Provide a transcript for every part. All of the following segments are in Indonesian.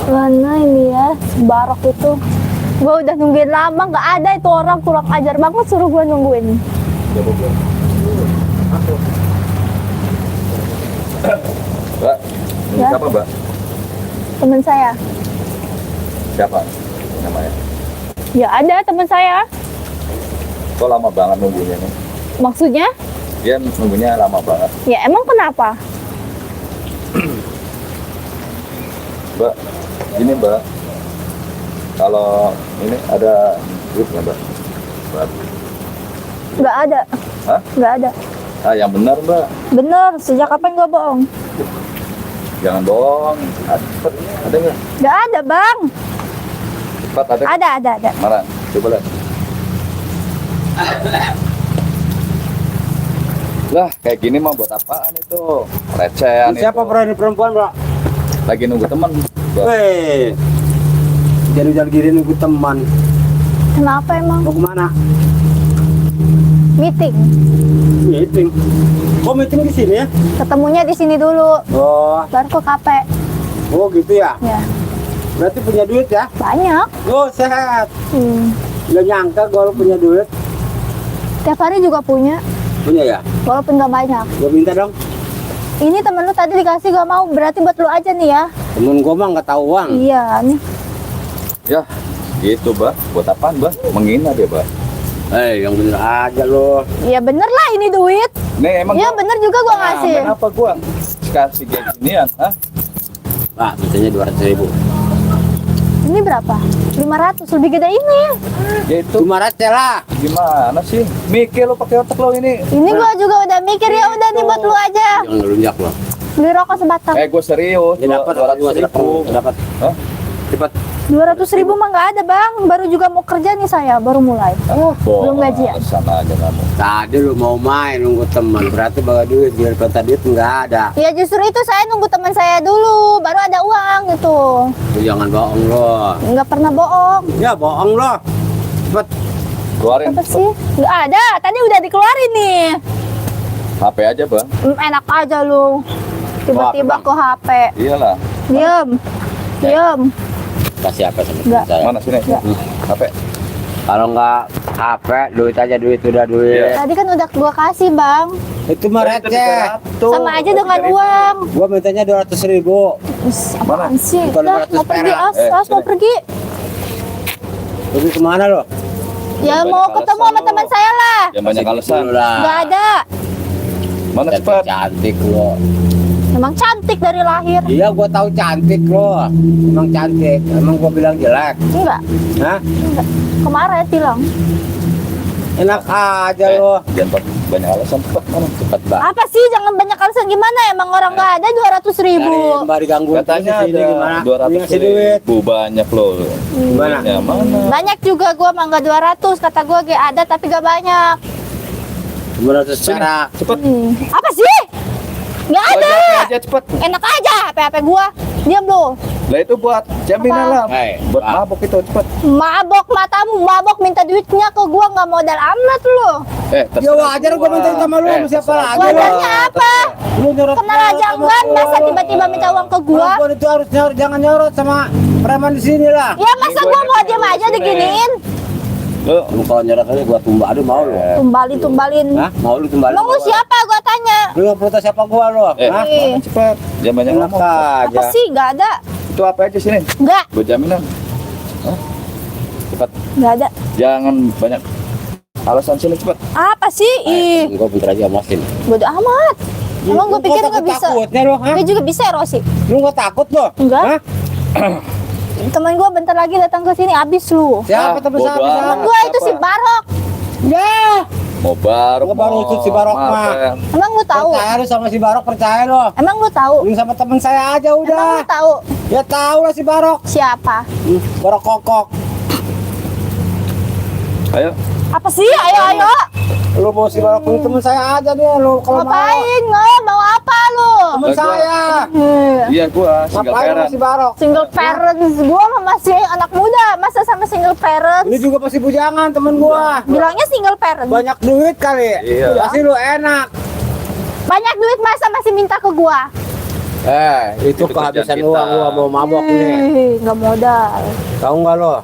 Mana ini ya, si Barok itu. Gue udah nungguin lama, nggak ada itu orang, kurang ajar banget suruh gue nungguin. Mbak, ini Ya. siapa Mbak? Temen saya. Siapa namanya? Ya ada temen saya. Kok lama banget nunggunya nih? Maksudnya? Dia nunggunya lama banget. Ya emang kenapa? Mbak, ini Mbak, kalau ini ada duit nggak Mbak? Mbak. Nggak ada. Hah? Nggak ada. Ah, yang benar Mbak. Bener, sejak kapan gue bohong? Jangan bohong. Cepet, ada nggak? Nggak ada bang. Cepat ada. Ada. Mana? Coba lihat. Lah, kayak gini mah buat apaan itu? Recehan Siapa itu. berani perempuan, Mbak? Lagi nunggu teman. Mbak. Weh, jadi gini nunggu teman. Kenapa emang? Mau kemana? Meeting. Meeting. Kok meeting di sini ya? Ketemunya di sini dulu. Oh, Baru ke kafe. oh gitu ya. Ya, Berarti punya duit ya? banyak. Oh, sehat. Nggak nyangka kalau punya duit. Tiap hari juga punya, Punya ya? walaupun nggak banyak. Gue minta dong. Ini temen lu tadi dikasih gak mau, berarti buat lu aja nih ya. Temen gue mah nggak tahu uang. Iya, nih. Ya, gitu Mbak. Buat apaan Mbak? Menghina dia Mbak. Yang bener aja lo. Iya bener lah ini duit. Nih emang Iya bener juga gua ngasih. Kenapa gua kasih dia ginian, hah? Pak, biasanya 200.000. Ini berapa? 500, lebih gede ini. Ya itu Cuma receh lah. gimana sih? Mikir lo pakai otak lo ini. Ini gua juga udah mikir, ya udah nih buat lu aja. Jangan ngelunjak lo. Beli rokok sebatang. Gue serius. Ya dapat 200.000. Dapat. Hah? Cepat. 200.000 mah nggak ada bang. Baru juga mau kerja nih saya, baru mulai. Belum gajian. Sama aja kamu. Tadi lu mau main nunggu teman, berarti bawa duit, biar kata duit nggak ada. Ya justru itu saya nunggu teman saya dulu, baru ada uang gitu. Lu jangan bohong lo. Nggak pernah bohong. Ya bohong lo. Cepet. Keluarin Apa sih? Nggak ada. Tadi udah dikeluarin nih. HP aja Bang. Enak aja lu. Tiba-tiba Bang. ke HP. Iyalah. Diam. Diam. Kasih apa sama Nggak. saya? Mana sini? Nggak. HP. Kalau nggak HP, duit aja, duit udah duit. Iya. Tadi kan udah gua kasih bang. Itu mah receh. Sama aja dengan uang. Gua mintanya 200.000. Is, apaan sih? Bukan Udah, 500 mau pergi perak. as mau sini. pergi. Pergi kemana lo? Ya Banyak mau alasan ketemu sama lu. teman saya lah. Yang banyak alasan. Nggak ada. Mana Cantik, cepat? cantik lo. Emang cantik dari lahir. Iya, gua tahu cantik lo. Emang cantik. Emang gua bilang jelek. Enggak. Hah? Enggak. Kemarin bilang. Enak aja lo. Jangan banyak alasan cepat. Mana? Cepet banget. Apa sih? Jangan banyak alasan gimana? Emang orang nggak ada 200.000. Mbak diganggu Katanya terus di sini ada gimana? 200 Ngasih duit. Banyak loh. Gimana? Ya, mana? Banyak juga gua mah nggak 200. Kata gua gak ada tapi gak banyak. 200 perak. Cepet. Apa sih? Nggak ada. Wajahnya aja cepet. Enak aja HP gua. Diam lu. Lah itu buat jaminan Apa? lah. Hei, Buat Pak. mabok itu cepet. Mabok matamu, mabok minta duitnya ke gua nggak modal amat lu. Ya wajar gua minta sama lu, sama siapa lagi? Wajarnya apa? Lu nyorot Kenal aja enggak, masa tiba-tiba minta uang ke gua? Perempuan itu harus nyorot, jangan nyorot sama preman di sini lah. Ya masa gua mau diam aja diginiin? Lu Lu kalau nyorot aja gua tumbak, aduh mau lu. Tumbalin. Hah? Mau lu tumbalin? Emang lu siapa gua tanya? Lu yang protes siapa gua lu? Hah? Eh. mana cepet. Jangan banyak Enak ngomong. aja. Apa sih? Gak ada. Itu apa aja sini? Enggak, Buat jaminan. Hah? Cepet. enggak ada. Jangan banyak alasan sini cepet. Apa sih? Ih, Gua bentar aja amasin. bodo amat. Emang gua pikir nggak bisa. Takutnya lu, hah? Dia juga bisa ya, Rosi. Lu nggak takut lu? Enggak. Hah? Temen gua bentar lagi datang ke sini, abis lu. Siapa temen bodo siapa? amat. Temen gua itu si Barok. Ya. Mau baru. Gua baru ikut si Barok mah. Emang lu tahu? Percaya lu sama si Barok, percaya lu. Emang lu tahu? Lu sama temen saya aja Emang udah. lu tahu Ya tahu lah si Barok. siapa? Barok kokok. Ayo. Apa sih? Ayo, ayo. Lu mau si Barok ini temen saya aja dia lu kalau mau. Ngapain? Nggak, mau apa lu? teman saya. Iya gua single Ngapain parent. masih barok? Single parents, gua mah masih anak muda, masa sama single parents? Ini juga pasti bujangan temen gua. Bilangnya single parent. Banyak duit kali. Iya. Pasti lu enak. Banyak duit masa masih minta ke gua? Itu kehabisan kerjaan uang kita. gua mau mabok nih. Ih, nggak modal. Tahu nggak lo?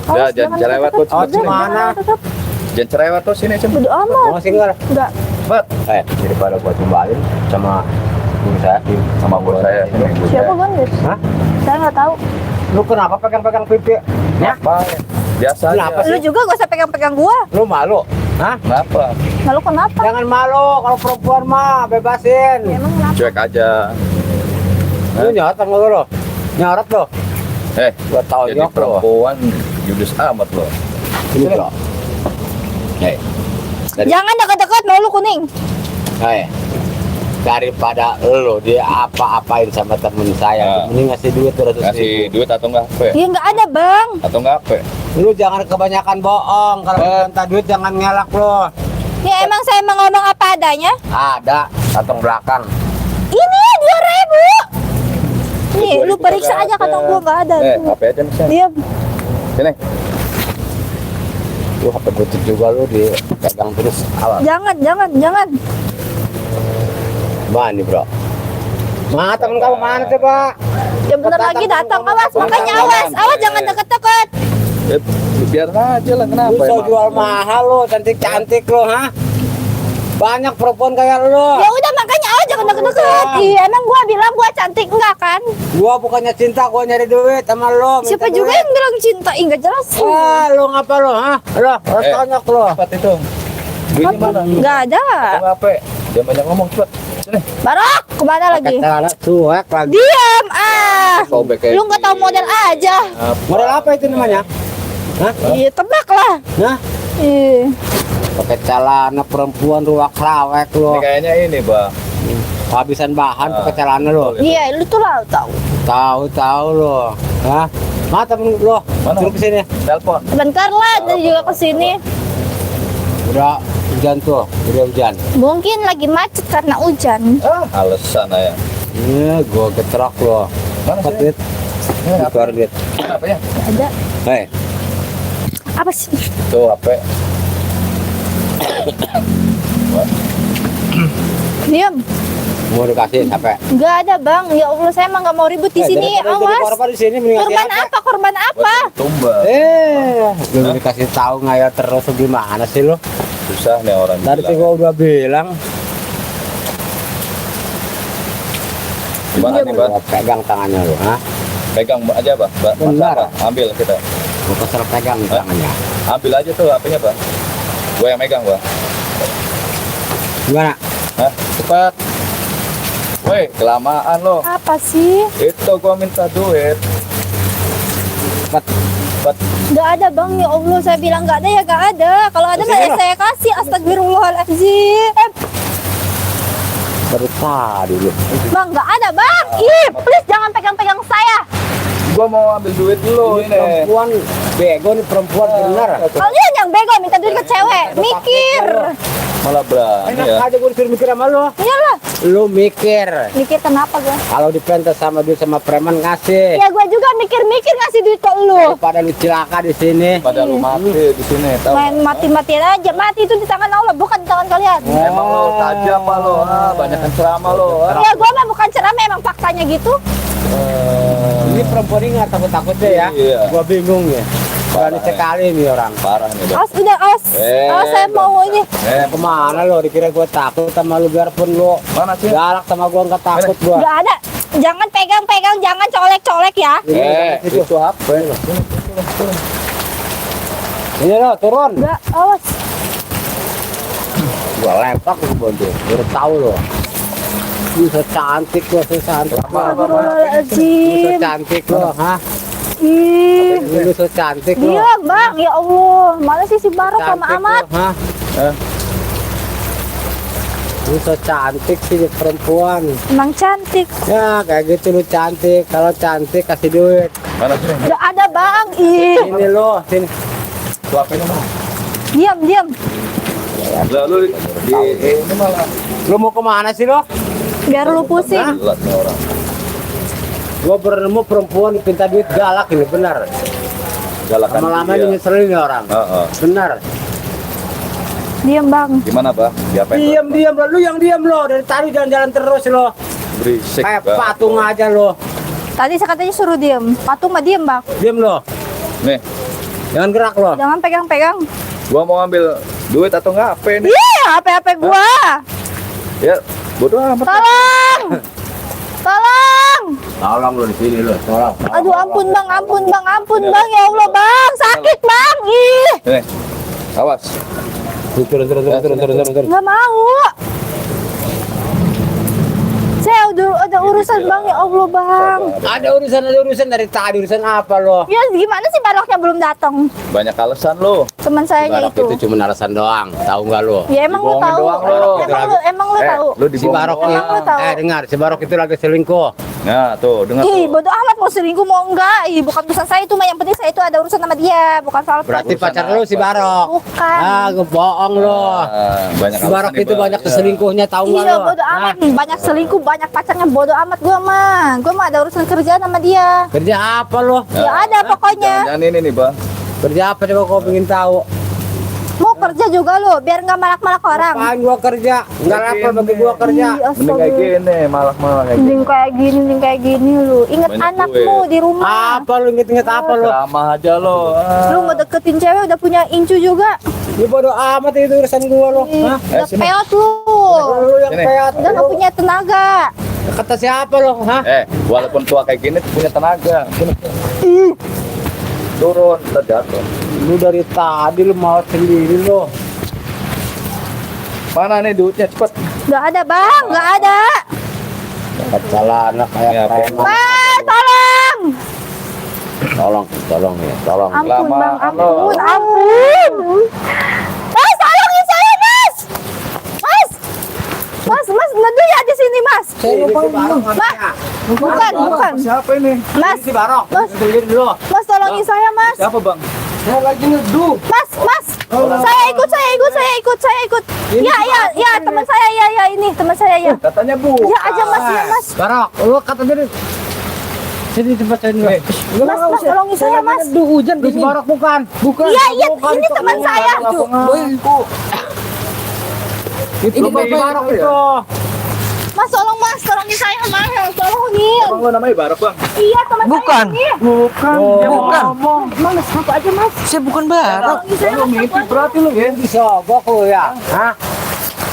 Ya, jangan cerewet tuh. Oh, gimana? Jangan cerewet tuh sini cem. Bodo amat. Mau single? Enggak. Bet. Daripada gua tumbalin sama guru saya. Sama bos saya. Ini bos Siapa saya. Gondes? Hah? Saya nggak tahu. Lu kenapa pegang-pegang pipi? Ya? Apa? Biasa Kenapa aja. Lu juga gak usah pegang-pegang gua. Lu malu? Hah? Kenapa? Lalu kenapa? Jangan malu, kalau perempuan mah bebasin. Ya, emang kenapa? Cuek aja. Lu nyorot sama lu lo? Nyorot lo? Gua tahu Jadi nyok lo. perempuan judes amat lo. Ini lo. Dari- Jangan dekat-dekat mau lu kuning. Daripada lo dia apa-apain sama temen saya, Nah. mending ngasih duit 200 Kasih ribu. duit atau enggak HP? Ya nggak ada bang. Atau enggak HP? Lu jangan kebanyakan bohong. Kalau minta duit jangan ngelak lo. Ya emang saya mau ngomong apa adanya. Ada kantong belakang. Ini 2.000. Nih, lu periksa aja kantong gua nggak ada. HP aja nih Sen. Diam. Sini. Lu HP butut juga lu dipegang terus. Awas. Jangan. Mana nih bro? Mana temen kamu mana coba? Ya bener lagi datang. Awas, makanya awas jangan deket-deket. Ya, biar aja lah kenapa Lu so emang? jual mahal lo, cantik-cantik lo, ha? Banyak perempuan kayak lo. Ya udah makanya awas jangan deket-deket. Iya, emang gua bilang gua cantik enggak kan? Gua bukannya cinta, gua nyari duit sama lo. minta Siapa juga duit. yang bilang cinta? Ih, nggak jelas. Wah, lo ngapa lo, ha? Lo, harus tonyok lo. Cepat itu. Duitnya mana? Nggak ada. Atau HP? Jangan banyak ngomong cepat. Sini. Barok, kemana lagi? Pakai celana cuek lagi. Diam, Sobek kayak Lu nggak tahu model aja. Model apa itu namanya? Hah? Iya, tebak lah. Hah? Iya. Pakai celana perempuan ruak rawek lo. Ini kayaknya ini, Bang. Habisan bahan pakai celana lo. Iya, lu tuh lah tahu. Tahu lo. Hah? Mana temen lo? Mana? Suruh kesini. Telepon. Bentar lah, tadi juga kesini. Udah hujan tuh, udah hujan. Mungkin lagi macet karena hujan. Alasan aja. Iya, gua getrok lo. Mana Dapat sih? duit. Ini apa? Keluar duit. Apa ya? Nggak ada. Hei, Apa sih? Tuh HP. Diam. mau dikasih capek. Nggak ada bang. Ya Allah, saya emang nggak mau ribut di sini. Jadi Awas. korban di sini mending Korban ngasih apa? Korban apa? Tumbal. Belum dikasih tahu ngayal terus gimana sih lo? Susah nih orang Dari bilang. gua udah bilang. Gimana nih, Bang? Gua pegang tangannya lo, ha? Pegang aja, Bang. Benar. Apa? Ambil kita. Gua kesel pegang tangannya. Ambil aja tuh HP-nya, Bang. Gua yang megang, Bang. Gimana? Hah? Cepat. Woi, kelamaan lo. Apa sih? Itu gua minta duit. Cepat. Cepat. Nggak ada bang. Ya Allah, saya bilang nggak ada ya nggak ada. Kalau ada Sini, mah loh. saya kasih. Astagfirullahaladzim. Baru tadi lo. Bang, nggak ada bang. Ih, please jangan pegang-pegang saya. Gua mau ambil duit lo ini. Perempuan bego nih perempuan bener. Kalian yang bego minta duit ke cewek. Mikir. Malah berani Enak ya. aja gue disuruh mikir sama lo. Iyalah. Lu mikir. Mikir kenapa gue? Kalau dipentes sama duit sama preman ngasih. Ya gue juga mikir-mikir ngasih duit ke lu. Daripada lu cilaka di sini. Pada lu mati di sini, tahu? Main mati-matian aja. Mati itu di tangan Allah, bukan di tangan kalian. Emang lo tajam apa lo? Banyak yang ceramah lo. Ya gue mah bukan ceramah, emang faktanya gitu. Ini perempuan ini nggak takut-takutnya ya. Iya. Gua bingung ya. Berani Parah. sekali nih orang. Parah nih, Bang. Awas, udah awas. Awas, saya mau ini. Kemana lo? Dikira gua takut sama lu biarpun lu Mana sih? galak sama gua nggak takut gua. Gak ada. Jangan pegang-pegang, jangan colek-colek ya. Itu HP. Ini lo turun. Gak, awas. Gua lepak lu bonto. Baru tahu lo. Lu so cantik lo, so cantik. Lu so Astagfirullahaladzim. cantik lo, ha? Ih. Lu so cantik lo. Iya bang, ya Allah. Mana sih si Barok sama Cantik Amat? lo, ha? Lu so cantik sih perempuan. Emang cantik. Ya kayak gitu lu cantik. Kalau cantik kasih duit. Mana sih? Gak ada bang. Ih. Sini lo, sini. Tuh HP-nya mana? Diam. Lalu di ini malah. Lu mau kemana sih lo? Biar lu pusing. Jelas nih orang. Gua bertemu perempuan minta duit galak ini benar. Galakan Lama-lama dia. ini ngeselin nih orang. Heeh. Benar. Diam bang. Gimana, Bah? Diapain? Bah? Diam lo, lu yang diam lo. Dari tadi jalan-jalan terus lo. Berisik, Kayak Bah. patung aja lo. Tadi saya katanya suruh diam. Patung mah diam bang. Diam lo. Nih, Jangan gerak lo. Jangan pegang-pegang. gua mau ambil duit atau enggak apa nih? Iya, HP gua. Ya, bodoh amat. Tolong. Tolong. Tolong lo di sini lo. Tolong. Aduh ampun bang, ampun bang, ampun bang. Ya Allah bang, sakit bang. Ih, Nih, awas. Turun. nggak mau. Saya udah urusan bang, ya Allah bang. Ada urusan dari tadi. Urusan apa lo? Ya gimana sih baroknya belum datang? Banyak alasan lo. Teman sayanya Barok itu. itu cuma alasan doang. Tahu nggak lo? Ya emang lu Dibohongin tahu. doang lo. Emang lu tahu. Lu Si dibohongin Barok doang. nih. Emang lo tahu? Dengar, si Barok itu lagi selingkuh. Nah, tuh, dengar Ih, tuh. bodo amat mau selingkuh mau enggak. Ih, bukan urusan saya itu mah. Yang penting saya itu ada urusan sama dia, bukan soal Berarti Urusan pacar lo si apa? Barok. Bukan. Ah, gue bohong lo. Ah, banyak Si Barok alasan nih, itu Bah. banyak Iya. selingkuhnya, tahu nggak Iya, lo? bodo amat. Banyak selingkuh, banyak pacarnya. Bodo amat gua mah. Gua mah ada urusan kerjaan sama dia. Kerja apa lo? Ya ada pokoknya. Jangan ini nih, Bang. Kerja apa coba kau pengen tahu? Mau kerja juga lo, biar nggak malak-malak orang. Apaan gua kerja? Enggak lapar bagi gua kerja. Ih, Mending kayak astaga. gini, malah kayak gini. Mending kayak gini lu. Ingat Banyak anakmu duit. di rumah. Apa lu inget-inget apa lu? Ceramah aja lo. Lu mau deketin cewek udah punya incu juga. Ya bodo amat itu urusan gua lo. Ih, Hah? udah sini. peot lu. Lu yang Sini. kayak Udah nggak punya tenaga. kata siapa lo? Hah? Walaupun tua kayak gini punya tenaga. Sini. Turun, ntar jatuh. Lu dari tadi lu mau sendiri lo. Mana nih duitnya cepet? Nggak ada bang, nggak ada. Dapat celana kayak Ya, preman. Tolong. Tolong ya, tolong. Ampun Lama, bang, halo. ampun. Mas, tolongin saya mas. Mas, neduh ya di sini mas. Bukan. Siapa ini? Mas, Si Barok. Mas. Sendiri dulu. mas tolongin saya mas. Siapa, Bang? Saya lagi neduh. Mas, saya ikut. Ya, teman saya ya ini teman saya ya. Katanya Bu. Ya aja mas, ya mas. Barok, lu kata tadi. Sini tempat saya dulu. Mas, tolongin saya mas. Neduh hujan di Barok bukan. Bukan. Iya, ini teman saya. Itu Barok itu. Mas, tolongin saya mas, tolongin. Bang, lo namanya Barok, Bang? Iya teman Bukan. saya ini. Bukan. Bukan. Mas, ngaku aja mas. Saya bukan Barok. Tolongin saya mas. Mimpi berarti lu ya. Disogok lu ya. Hah?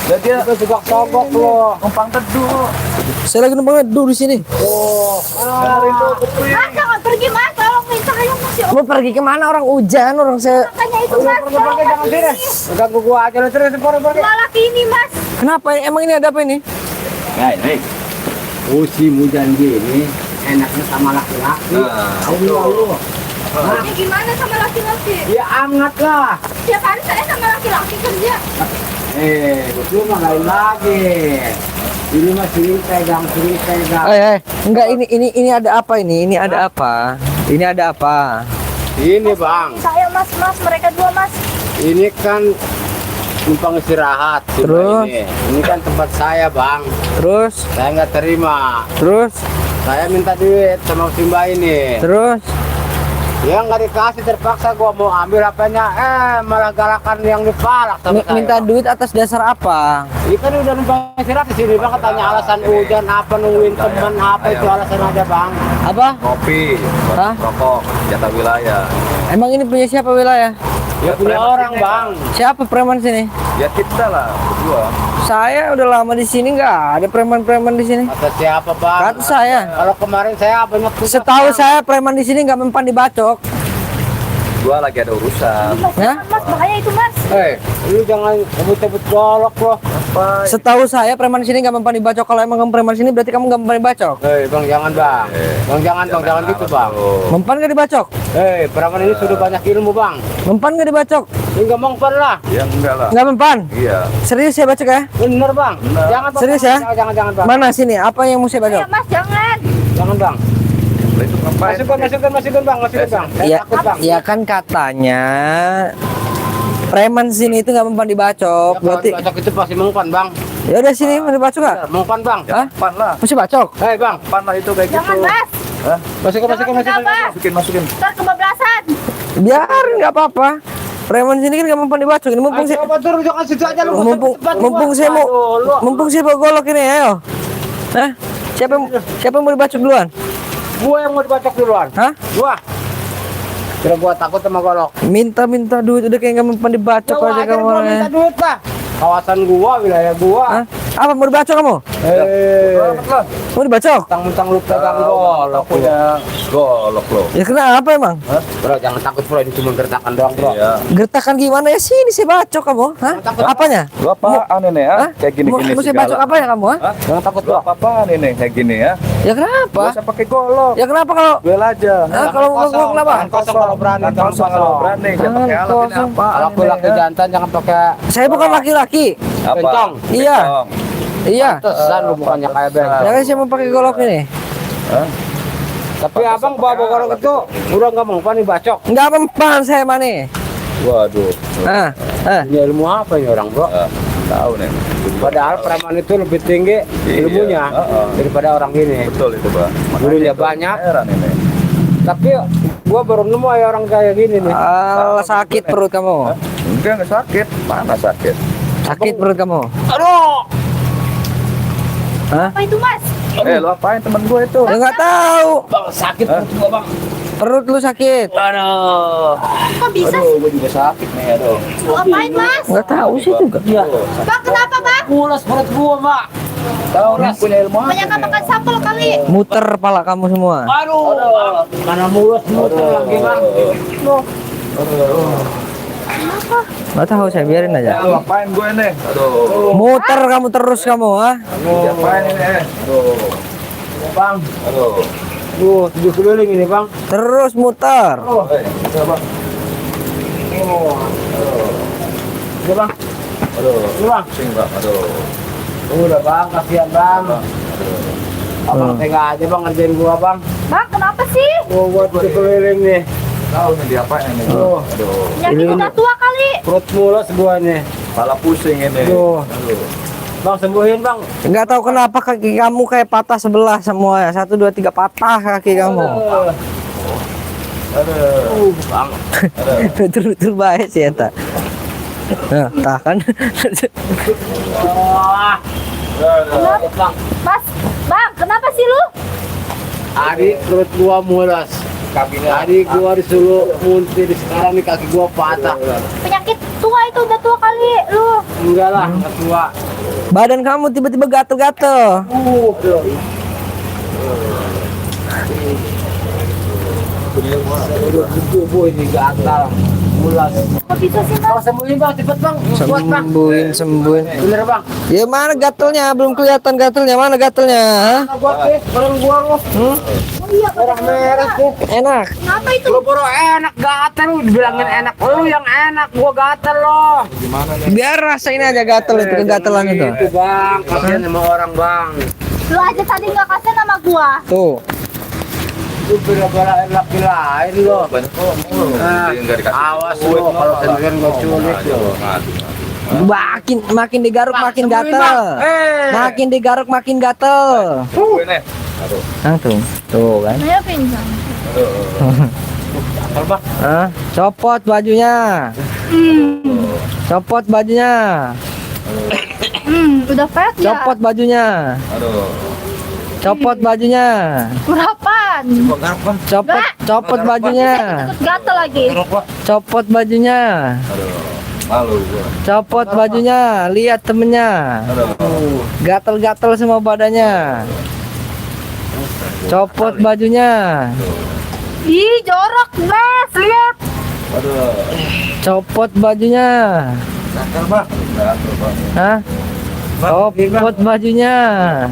Dan dia Itu juga sogok lu. numpang teduh. Saya lagi numpang neduh di sini. Dengerin tuh, kuping. Mas, jangan pergi mas, tolongin saya mas ya. Mau pergi kemana? Orang hujan, orang saya. Makanya itu mas, Jangan sini. Ganggu gua aja lu terus pergi. laki ini mas. Kenapa? Emang ini ada apa ini? Nah, ini. Musim hujan gini enaknya sama laki-laki. Nah, Tahu nggak lu? Ini gimana sama laki-laki? Ya hangat lah. Tiap hari saya sama laki-laki kerja. Lu mah lain lagi. Ini mah sering pegang. Enggak, ini ada apa ini? Ini ada apa? Ini ada apa? Ini bang, Saya mas, mereka dua mas. ini kan numpang istirahat. si Terus? Mbak ini kan tempat saya bang. Terus, Saya nggak terima. terus, Saya minta duit sama si Mbak ini. terus. Ya nggak dikasih, terpaksa gua mau ambil apanya. Malah galakan yang dipalak sama saya. Minta duit atas dasar apa? Ini kan udah numpang istirahat di sini bang. Katanya alasan hujan apa, nungguin teman apa, itu alasan aja bang. Apa? Kopi, Hah? rokok, jatah wilayah. Emang ini punya siapa wilayah? Ya punya preman orang sini. bang. Siapa preman sini? Ya kita lah, berdua. Saya udah lama di sini, nggak ada preman-preman di sini. Kata siapa bang? Kata saya. Kalau kemarin saya banyak tugas, Setahu Bang. saya preman di sini nggak mempan dibacok. Gua lagi ada urusan. Mas, Ya? jangan, mas, bahaya itu mas. Lu jangan sebut-sebut golok loh. Apa? Setahu saya preman di sini nggak mempan dibacok. Kalau emang kamu preman di sini berarti kamu nggak mempan dibacok. Bang jangan bang. Bang jangan gitu bang. Mempan nggak dibacok? Preman ini sudah banyak ilmu bang. Mempan nggak dibacok? Enggak mempan lah. Ya enggak lah. Nggak mempan? Iya. Serius saya bacok ya? Bener bang. Bener. Jangan bang. Serius ya? Jangan bang. Mana sini? Apa yang mau saya bacok? Ya mas, jangan. Jangan bang. Lah itu ngapain? Masukkan bang. Saya Ya, takut bang. ya kan katanya preman sini itu nggak mempan dibacok. Ya, kalau Berarti dibacok itu pasti mempan bang. Ya udah sini mau dibacok nggak? Mau pan bang? Hah? Pan lah. Masih bacok? Hei bang, Pan lah itu kayak Jangan, gitu. Mas. Hah? masukin. Masukin. Ntar kebablasan. Biarin nggak apa-apa. Preman sini kan nggak mempan dibacok. Ini mumpung Ayo coba turun jangan situ aja lu. mumpung saya mau golok ini, ayo. Hah? Siapa yang mau dibacok duluan? Gua yang mau dibacok duluan. Hah? Gua. Kira gua takut sama golok. Minta duit udah kayak nggak mempan dibacok Coba aja aja kamu. gua minta duit lah. Kawasan gua, wilayah gua. Hah? Apa mau dibacok kamu? Mau dibacok? Mentang-mentang lu pegang golok Punya golok lo. Ya kenapa emang? Bro, jangan takut bro, ini cuma gertakan doang bro. Iya. Gertakan gimana ya sini saya bacok kamu? Hah? Apanya? Lu apaan ini ya? Hah? Kayak gini-gini Mau saya bacok apa ya kamu? Hah? Hah? Jangan takut Lu bro. apa-apaan ini kayak gini ya? Ya kenapa? Gak usah pakai golok. Ya kenapa kalau Bel aja. Hah? Kalau mau kenapa? Kosong kalau berani, Tangan jangan kosong kalau berani. Jangan pakai alat ini kosong. apa? Kalau aku laki jantan jangan pakai Saya bukan laki-laki. Apa? kencang. Iya. Kencang. Iya. Tesan lu bukannya kayak beng. Ya kan saya mau pakai golok ini. Hah? Tapi abang bawa golok itu udah nggak mau nih bacok. Enggak mempan saya mana? Waduh. Ini ilmu apa ini orang bro? Tahu nih. Padahal preman itu lebih tinggi Iya. ilmunya daripada orang ini. Betul itu, Bang. Gurunya itu banyak. Heran ini. Tapi gua baru nemu ya orang kayak gini nih. Alah sakit perut kamu. Enggak sakit. Mana sakit? Sakit perut kamu. Aduh. Hah? Apa itu, Mas? Lu apain temen gue itu? Ya nggak tahu. Bang sakit perut gua bang. Perut lu sakit. Aduh. Kok bisa sih? Gue juga sakit nih, aduh. Lu apain, Mas? Nggak tahu sih juga. Iya. Bang, kenapa, Bang? Mulas perut gua mak. Tahu nih punya ilmu apa? Banyak makan sampel kali. Muter pala kamu semua. Aduh. Karena mulas lagi bang. Loh. Kenapa? Nggak tahu saya biarin aja. Lu apain gue nih? Aduh. Muter kamu terus kamu, ah. Apain ini? Aduh. Bang. Aduh. Tuh 7 keliling ini bang. Terus muter. Coba. Iya bang. Aduh. Iya bang. Sing, Bang. Aduh. Udah bang, kasihan bang. Abang tega aja bang ngerjain gua bang. Bang, kenapa sih? Gua 7 keliling nih. Tahu nih diapain ini? Aduh. Aduh. Penyakit udah tua kali. Perut mulas gua nih. Kepala pusing ini. Aduh. Aduh. Bang sembuhin bang. Nggak tahu kenapa kaki kamu kayak patah sebelah semua ya. 1, 2, 3 patah kaki kamu. Aduh. Bang. Betul-betul baik sih eta. Nah, tahan. Wah. Kenapa? Mas, Bang, kenapa sih lu? Adik perut gua mulas. Tadi gua disuruh muntir, sekarang nih kaki gua patah. Penyakit tua itu udah tua kali lu. Enggak lah, nggak tua. Badan kamu tiba-tiba gatel-gatel. Udah tubuh ini gatal, mulas. Kok bisa sih, Mas? Kalau sembuhin bang, cepet bang, kuat bang. Sembuhin. Bener bang. Ya mana gatelnya? Belum kelihatan gatelnya. Mana gatelnya? Hah? Gua sih, bareng gua lo. Oh iya, Merah-merah tuh. Enak. kenapa itu? Lu bro enak gatel, lu dibilangin enak. Lu yang enak, gua gatel lo. Biar rasain aja gatel itu, kegatelan itu. Itu bang, kasihan sama orang bang. Lu aja tadi nggak kasih nama gua. Tuh. Lu bela-belain laki lain lo. Banyak kok. Nah, awas lo kalau sendirian gua culik lo. Makin digaruk makin sembuhin, gatel. Bang. Makin digaruk makin gatel. Gue nih. Aduh. Langsung. Tuh kan. Saya pingsan. Gatel bang. Hah? Copot bajunya. Copot bajunya. Udah pet ya? Copot bajunya. Aduh. Copot bajunya. Berapaan? Copot bajunya. Ikut gatel lagi. Copot bajunya. Aduh. Malu gue. Copot bajunya. Lihat temennya. Aduh. Gatel-gatel semua badannya. Copot bajunya. Ih, jorok, Mas. Lihat. Aduh. Copot bajunya. Gatel bang. Gatel, Bang. Hah? Copot bajunya.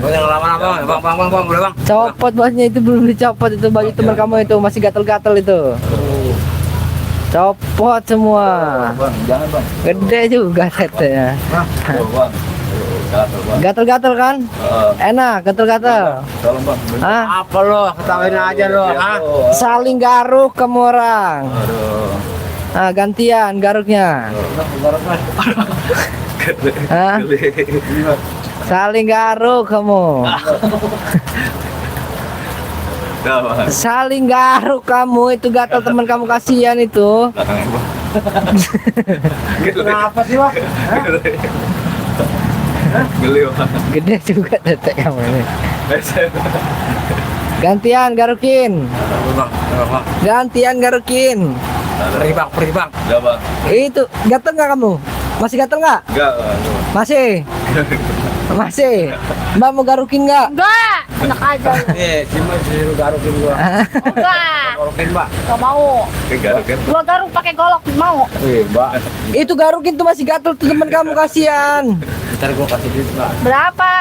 Gua yang lama-lama bang, boleh bang. Copot bajunya, itu belum dicopot, itu baju teman kamu itu masih gatel-gatel itu. Copot semua. Bang, jangan, Bang. Gede juga tetenya. Aduh, Bang. Aduh, gatel, Bang. Gatel-gatel kan? Enak, gatel-gatel. Tolong, Bang. Hah? Apa lo? Ketawain aja lo, ah? Saling garuk kamu orang. Aduh. Ah, gantian garuknya. Hah? Saling garuk kamu. Saling garuk kamu, itu gatal teman kamu, kasihan itu. Kenapa sih, Wak? Geli, Bang. Gede juga tetek kamu ini. Gantian garukin. Gantian garukin. Pergi bang. Udah, Bang. Itu gatal nggak kamu? Masih gatal nggak? Enggak. Masih. Masih. Mbak mau garukin nggak? Enggak, enak aja. Si Mas disuruh garukin gua. Enggak, Garukin, Mbak. gak mau. Enggak kan? Gua garuk pakai golok, mau. Mbak. Itu garukin tuh masih gatal tuh teman kamu, kasihan. Ntar gua kasih duit, Mbak. Berapa?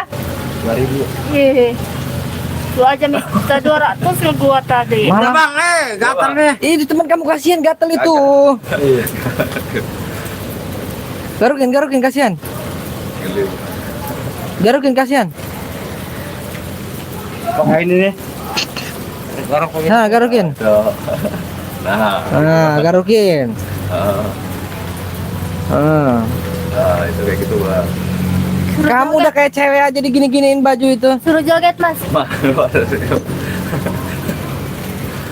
2.000. Ih, lu aja minta 200 lu gua tadi. Malah- Bang, gatal nih. Itu teman kamu, kasihan gatal itu. Garukin kasihan. Geli. Garukin kasihan. Pakai ini nih. Garuk pakai. Nah, garukin. Tuh. Nah. Nah, garukin. Ah, Ah. itu kayak gitu, Bang. Kamu udah kayak cewek aja digini-giniin baju itu. Suruh joget, Mas.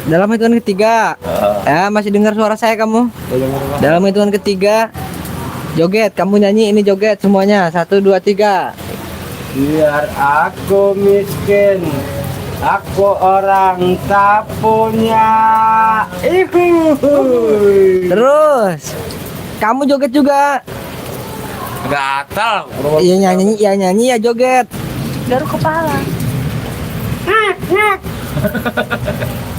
Dalam hitungan ketiga. Ya, masih dengar suara saya kamu? Dalam hitungan ketiga. Joget, kamu nyanyi ini joget semuanya. 1, 2, 3. Biar aku miskin, aku orang tak punya. Terus. Kamu joget juga. Gatal. Iya nyanyi ya joget. Garuk kepala.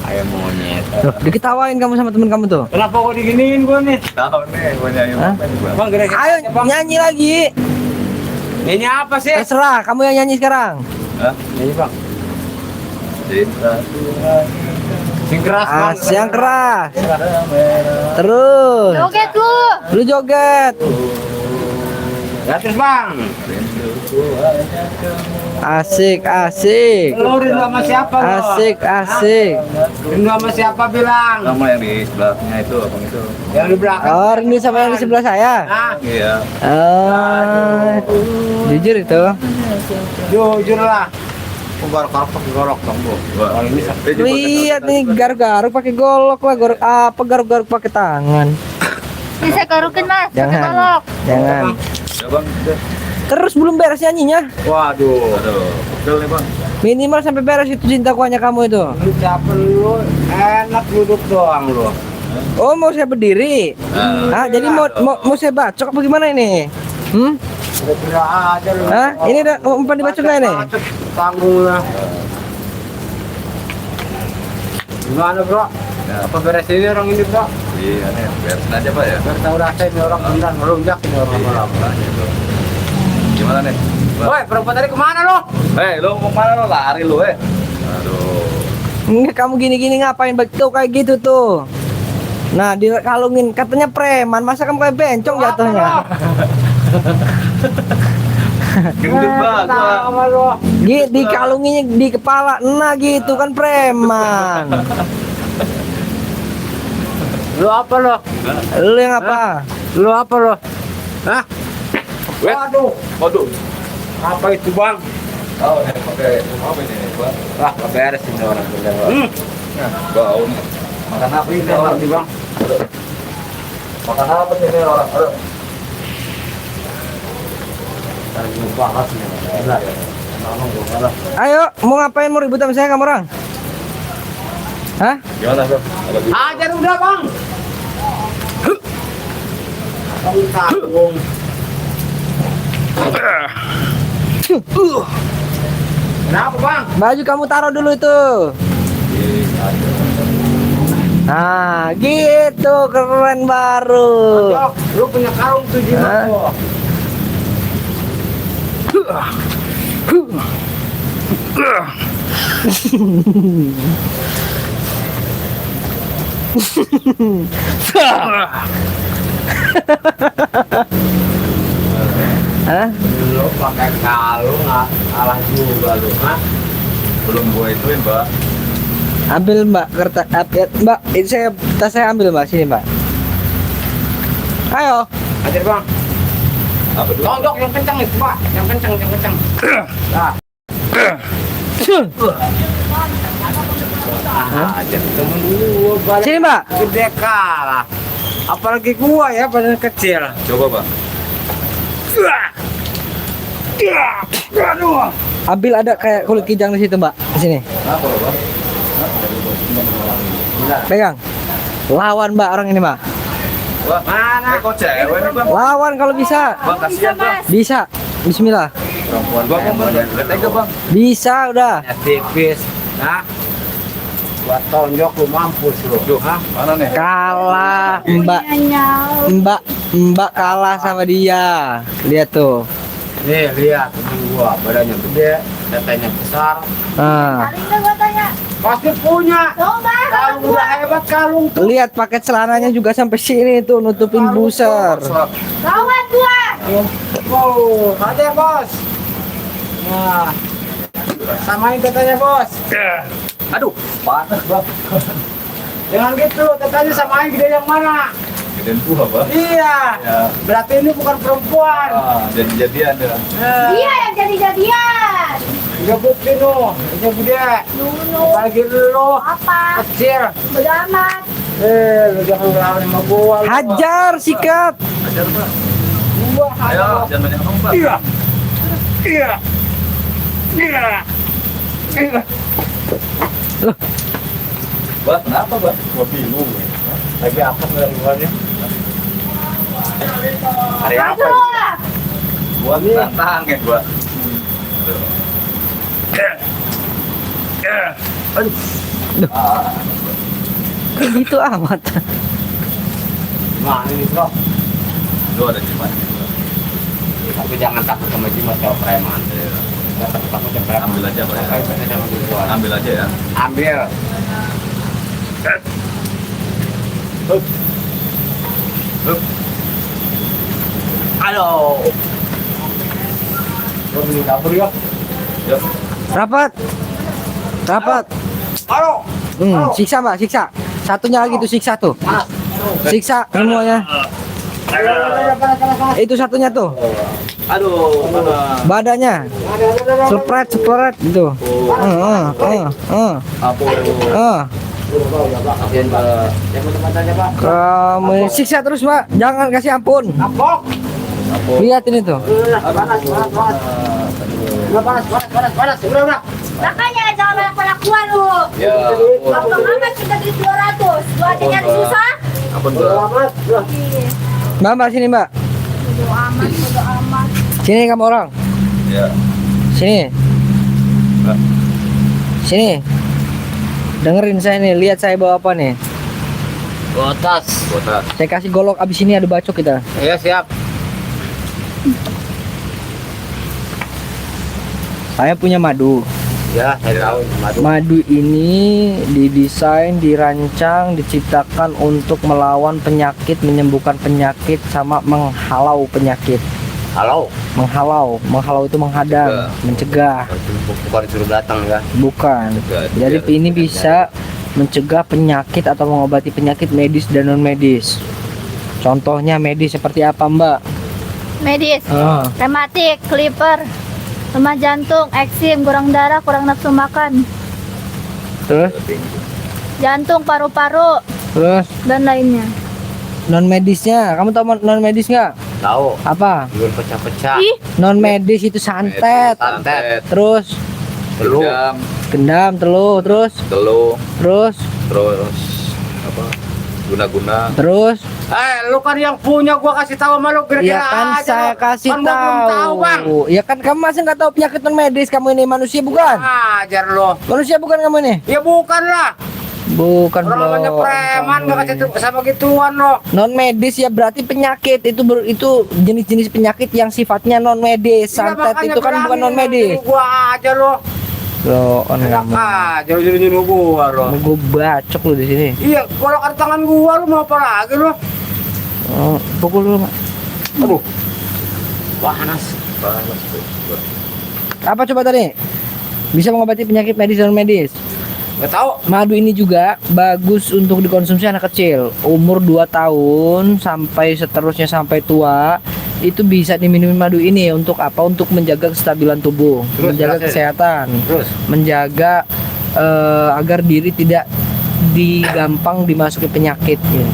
Ayam monyet. Loh, diketawain kamu sama temen kamu tuh. Kenapa kok diginiin gua nih? Tahu nih, gua nyanyi Hah? apa nih, Bang? Bang, gede Ayo nyanyi lagi. ini apa sih? Terserah, kamu yang nyanyi sekarang. Hah? Ini bang. Cinta Sing keras bang. Yang keras. Terus. Joget lu. Lu joget. Ya terus bang. Asik. Lu rindu sama siapa lo? Asik. Rindu sama siapa bilang? Nama yang di sebelahnya itu, abang itu. Yang di belakang. Oh, rindu sama yang di sebelah saya. Nah, Iya. Jujur itu. jujur lah. Aku garuk-garuk pakai golok bang bu. Wah. Kalau ini Lihat nih garuk-garuk pakai golok lah, garuk pakai tangan. Bisa garukin, Mas. Pakai Jangan. golok. Jangan. Ya, Bang. Udah. Terus belum beres nyanyinya. waduh. Aduh, betul nih, Bang. Minimal sampai beres itu cintaku hanya kamu itu. Lu capek lu, enak duduk doang lu. Oh, mau saya berdiri. Ah, jadi mau saya bacok apa gimana ini? Udah kira aja lu. Hah? Ini udah umpan dibacok nggak ini? Tanggung lah. Gimana bro? Apa beres ini orang ini bro? Iya nih, beresin aja, Pak ya. Biar tahu rasa ini orang kemudian melunjak ini orang malam. Gimana nih? Bang? Woi, perempuan tadi kemana lo? Lu mau kemana lu? Lari lu, Aduh. Enggak, kamu gini-gini ngapain begitu kayak gitu tuh? Nah, dikalungin katanya preman, masa kamu kayak bencong jatuhnya? Gendut banget, Bang. Sama lo. Dikalunginnya di kepala, nah gitu kan preman. Lu apa lo? Lu yang apa? Lu apa lo? Hah? Waduh. Waduh. Apa itu bang? Oh, nih pakai apa ini, Bang? Wah, gak beres ini orang bener. Bau nih. Makan apa ini orang? Ini bang. Makan apa sih ini orang? Aduh. Tadi bahas nih. Gila. Ayo, mau ngapain, mau ribut sama saya kamu orang? Hah? Gimana, Bang? Ada gitu? Ajar udah bang. Kamu tanggung. Kenapa bang? Baju kamu taruh dulu itu. Nah, gitu keren baru. Jok, lu punya karung tuh di Hah? mana? Hah? Lu pakai kalung nggak kalah juga lu, hah? Belum gue ituin, Mbak. Ambil Mbak kertas, Mbak, ini saya tas saya ambil Mbak, sini Mbak. Ayo, Ajar bang. Apa dulu? Tonjok yang kencang itu, Pak. Yang kencang, yang kencang. Nah. Aja temen gua balik Sini, Mbak. gede kalah. Apalagi gua ya badan kecil. Coba, Bang. Aduh. Ambil ada kayak kulit kijang di situ, Mbak. Di sini. Apa, Bang? Pegang. Lawan, Mbak, orang ini, Mbak. Wah, Mana? kok cewek nih, Bang? Lawan kalau bisa. Bang, kasihan, Bang. Bisa. Bismillah. Perempuan Bang, Gak tega, Bang. Bisa udah. ya tipis. Nah. Gua tonjok lu mampus lu. Duh, Hah? mana nih? Kalah, Mbak. Nyau. Mbak kalah sama dia. Lihat tuh. Nih, lihat temen gua badannya gede, tetenya besar. Nah, Paling gua tanya. Pasti punya. Coba. Kalung udah hebat kalung tuh. lihat paket celananya juga sampai sini tuh nutupin buser. Lawan gua. Oh, ada bos. Nah, samain tetenya bos. Aduh, panas, Bang. Jangan gitu, tetenya samain gede yang mana? Gedean gua, Bang. Iya. Ya. Berarti ini bukan perempuan. Jadi-jadian ya. Iya yang jadi-jadian. Udah bukti nuh, ini gede. Dulu. Apalagi lu Apa? kecil. Bodo amat. Lu jangan ngelawan sama gua. lu. Hajar, sikat. Ajar, Bang. Gua Ayo, hajar. jangan banyak ngomong, Bang. Iya. Iya. Iya. Iya. Bang, kenapa, Bang? Gua bingung. Lagi apa dari luarnya? Hari apa? Masuk. Gua tantangin, gua. Kayak gitu amat. Nah, ini bro. Lu ada di mana? Tapi jangan takut sama jimat kalau preman. Jangan takut sama preman. Ambil aja, Pak, ya. Makanya sama gituan. Ambil aja ya. Ambil. Hup. Halo. Gua beli dapur ya. Yuk. Rapat. Rapat. Halo. Siksa, Mbak, siksa. Satunya lagi tuh siksa tuh. Panas. Siksa semuanya. Itu satunya tuh. Aduh, mana? Badannya. Sepret, sepret gitu. Apa? Kasihan Pak. Yang teman-temannya Pak. Kamu siksa terus, Mbak. Jangan kasih ampun. Apok. Lihat ini tuh. Panas, panas, panas. Udah panas, panas, panas, panas. Udah. Makanya jangan banyak pengakuan lu. Ya. Waktu amat kita di 200. Lu aja nyari susah. Apa Udah amat. Udah. Mbak, sini, Mbak. Bodo amat, bodo amat. Sini kamu orang. Ya. Sini. Mbak. Sini. Dengerin saya nih, lihat saya bawa apa nih. Botas. Botak. Saya kasih golok, abis ini ada bacok kita. Iya, siap. Saya punya madu. Ya, saya tahu madu. Madu ini didesain, dirancang, diciptakan untuk melawan penyakit, menyembuhkan penyakit, sama menghalau penyakit. Halo. Menghalau itu menghadang, mencegah, Bukan disuruh datang ya. bukan. Mencegah, Jadi biar- ini bisa mencegah penyakit atau mengobati penyakit medis dan non medis. Contohnya medis seperti apa, Mbak? Medis, Ah. rematik, clipper, lemah jantung, eksim, kurang darah, kurang nafsu makan, Terus, jantung, paru-paru, terus dan lainnya. non medisnya, kamu tahu non medis nggak? Tahu. Apa? Belum pecah-pecah. Ih, Non medis itu santet, Santet. terus Telu. Gendam, gendam, teluh, terus telu, terus terus apa? Guna-guna. terus. Lu kan yang punya, gua kasih tahu sama lu kira-kira Ya kan aja saya lu. kasih Kan gua belum tahu, Bang. tahu. Ya kan kamu masih nggak tahu penyakit non medis, kamu ini manusia bukan? Ajar lu. Manusia bukan kamu ini? Ya bukan lah. Bukan Orang namanya belum. preman gak kasih tahu sama gituan lo. Non medis ya berarti penyakit itu jenis-jenis penyakit yang sifatnya non medis. Santet itu kan bukan non medis. Gua aja lo. Lo on Enak kamu. aja lu jadi nyuruh gua lo. Mau gue bacok lu di sini. Iya, golok ada tangan gua lu mau apa lagi lo? Oh, pukul dulu, Mak. Aduh. Panas. Panas tuh. Apa coba tadi? Bisa mengobati penyakit medis dan non medis. Nggak tahu. Madu ini juga bagus untuk dikonsumsi anak kecil umur 2 tahun sampai seterusnya sampai tua. Itu bisa diminum madu ini untuk apa? Untuk menjaga kestabilan tubuh, Terus, menjaga jelasin. kesehatan, Terus. menjaga agar diri tidak digampang dimasuki penyakit ya.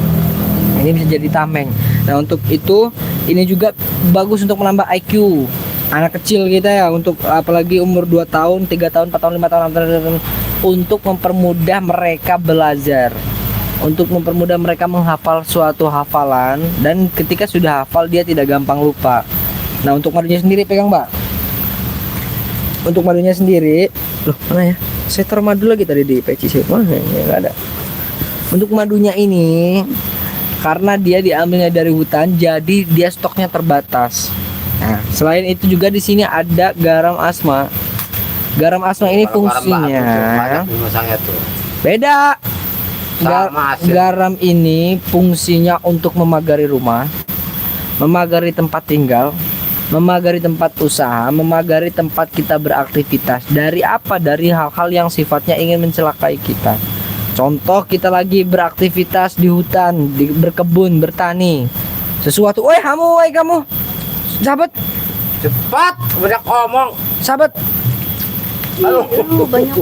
Ini bisa jadi tameng. Nah, untuk itu ini juga bagus untuk menambah IQ anak kecil kita ya, untuk apalagi umur 2 tahun, 3 tahun, 4 tahun, 5 tahun, 6 tahun, untuk mempermudah mereka belajar, untuk mempermudah mereka menghafal suatu hafalan, dan ketika sudah hafal dia tidak gampang lupa. Nah, untuk madunya sendiri pegang, Mbak. Untuk madunya sendiri, loh mana ya? Saya taruh madu lagi tadi di peci saya. Mana ya? Nggak ada. Untuk madunya ini karena dia diambilnya dari hutan, jadi dia stoknya terbatas. Nah, selain itu juga di sini ada garam asma. Garam asma ini fungsinya Banyak di masangnya tuh. beda. Sama asin. Garam ini fungsinya untuk memagari rumah, memagari tempat tinggal, memagari tempat usaha, memagari tempat kita beraktivitas. Dari apa? Dari hal-hal yang sifatnya ingin mencelakai kita. Contoh, kita lagi beraktivitas di hutan, berkebun, bertani. Sesuatu, woi kamu. Sahabat, Cepat, banyak ngomong. sahabat, Lu banyak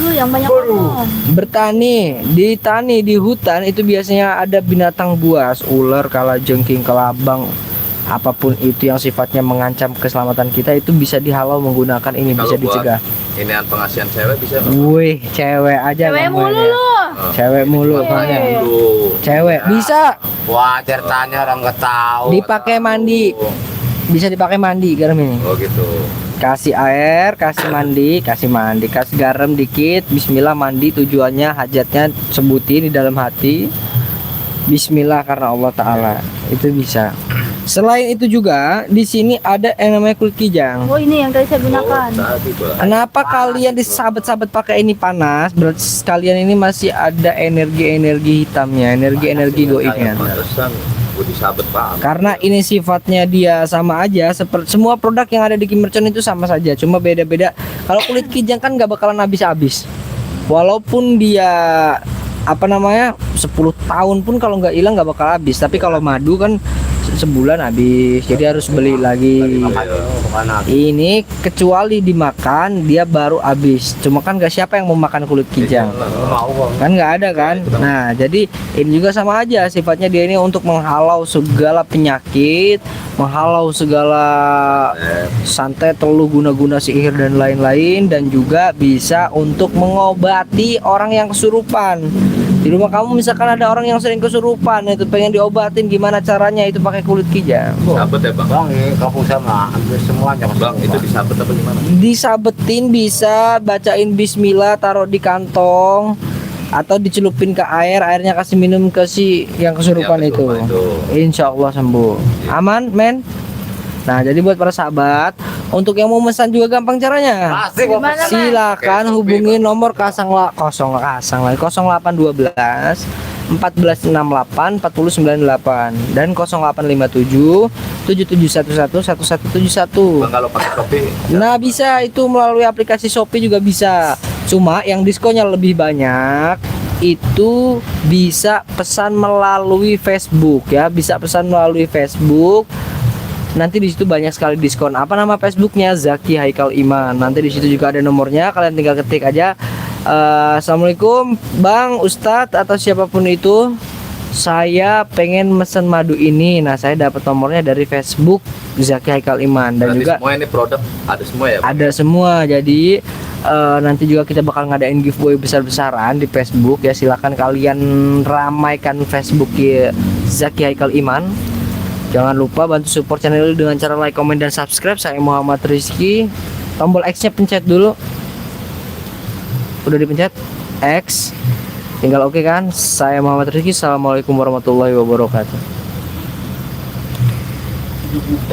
lu yang banyak ngomong. bertani, di hutan itu biasanya ada binatang buas, ular, kalajengking, kelabang, apapun itu yang sifatnya mengancam keselamatan kita itu bisa dihalau menggunakan ini, bisa Kalau buat dicegah. ini pengasihan cewek bisa nggak? Wih, cewek aja Cewek kamu mulu ini. lu. Cewek mulu makanya. Dulu. Cewek bisa Wah, ceritanya orang nggak tahu. dipakai mandi, bisa dipakai mandi garam ini. Oh gitu. Kasih air, kasih mandi, kasih garam dikit, bismillah mandi, tujuannya hajatnya sebutin di dalam hati. Bismillah karena Allah Ta'ala. Itu bisa. Selain itu juga di sini ada yang namanya kulit kijang. Oh, ini yang tadi saya gunakan. Tadi Bah. Kenapa kalian sahabat-sahabat pakai ini panas? Berarti kalian ini masih ada energi-energi hitamnya, energi-energi goibnya. Pantesan gue disabet paham. Karena ini sifatnya dia sama aja, seperti semua produk yang ada di Kimercon itu sama saja, cuma beda-beda. Kalau kulit kijang kan nggak bakalan habis-habis. Walaupun dia 10 tahun pun kalau nggak hilang nggak bakal habis. Tapi kalau madu kan sebulan habis, jadi harus beli lagi. Ini kecuali dimakan dia baru habis. Cuma kan nggak siapa yang mau makan kulit kijang, kan nggak ada kan. Nah, jadi ini juga sama aja sifatnya, dia ini untuk menghalau segala penyakit, menghalau segala santet, teluh, guna-guna sihir dan lain-lain, dan juga bisa untuk mengobati orang yang kesurupan. Di rumah kamu misalkan ada orang yang sering kesurupan, itu pengen diobatin, gimana caranya? Itu pakai kulit kijang. Sabet ya bang. Bang, ini kampung sama hampir semuanya. Bang itu disabet apa gimana? Disabetin bisa, bacain bismillah, taruh di kantong atau dicelupin ke air, airnya kasih minum ke si yang kesurupan Yang itu. kesurupan itu. Insya Allah sembuh. Aman, men. Nah, jadi buat para sahabat, untuk yang mau pesan juga gampang caranya. Pasti gua Gimana, pesan. Silakan Oke, hubungi Bang. nomor 0812 1468 4098 dan 0857 7711 1171. Bang kalau pakai Shopee. Nah, bisa itu melalui aplikasi Shopee juga bisa. Cuma yang diskonnya lebih banyak itu bisa pesan melalui Facebook ya, bisa pesan melalui Facebook. Nanti di situ banyak sekali diskon. Apa nama Facebooknya? Zaki Haikal Iman. Nanti di situ juga ada nomornya, kalian tinggal ketik aja. Assalamualaikum Bang, Ustadz atau siapapun itu, saya pengen mesen madu ini. Nah, saya dapat nomornya dari Facebook Zaki Haikal Iman. Dan Berarti juga semua ini produk ada semua ya Bang? ada semua. Jadi nanti juga kita bakal ngadain giveaway besar-besaran di Facebook ya. Silakan kalian ramaikan Facebook ya, Zaki Haikal Iman. Jangan lupa bantu support channel ini dengan cara like, komen, dan subscribe. Saya Muhammad Rizky. Tombol X-nya pencet dulu. Udah dipencet X, tinggal oke kan. Saya Muhammad Rizky. Assalamualaikum warahmatullahi wabarakatuh.